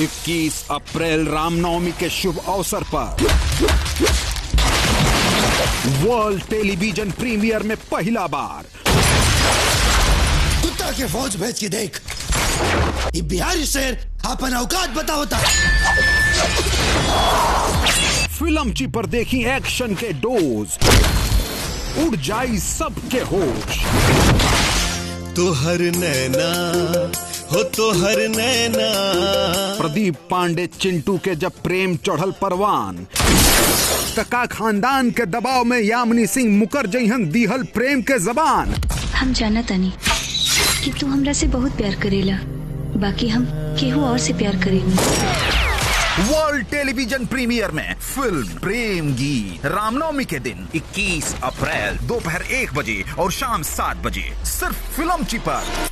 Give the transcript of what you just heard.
21 अप्रैल रामनवमी के शुभ अवसर पर वर्ल्ड टेलीविजन प्रीमियर में पहला बार कुत्ता के फौज भेज के देख, ये बिहारी शेर अपन औकात बता होता। फिल्म ची पर देखी एक्शन के डोज, उड़ जाई सबके होश। तो हर नैना हो तो हर नैना। प्रदीप पांडे चिंटू के जब प्रेम चढ़ल परवान, तका खानदान के दबाव में यामिनी सिंह मुकर जइहन दिहल प्रेम के जबान। हम जाना तानी कि तू हमरा से बहुत प्यार करेला, बाकी हम केहू और से प्यार करेनी। वर्ल्ड टेलीविजन प्रीमियर में फिल्म प्रेम गीत रामनवमी के दिन 21 अप्रैल दोपहर 1 बजे और शाम 7 बजे सिर्फ फिल्म ची पर।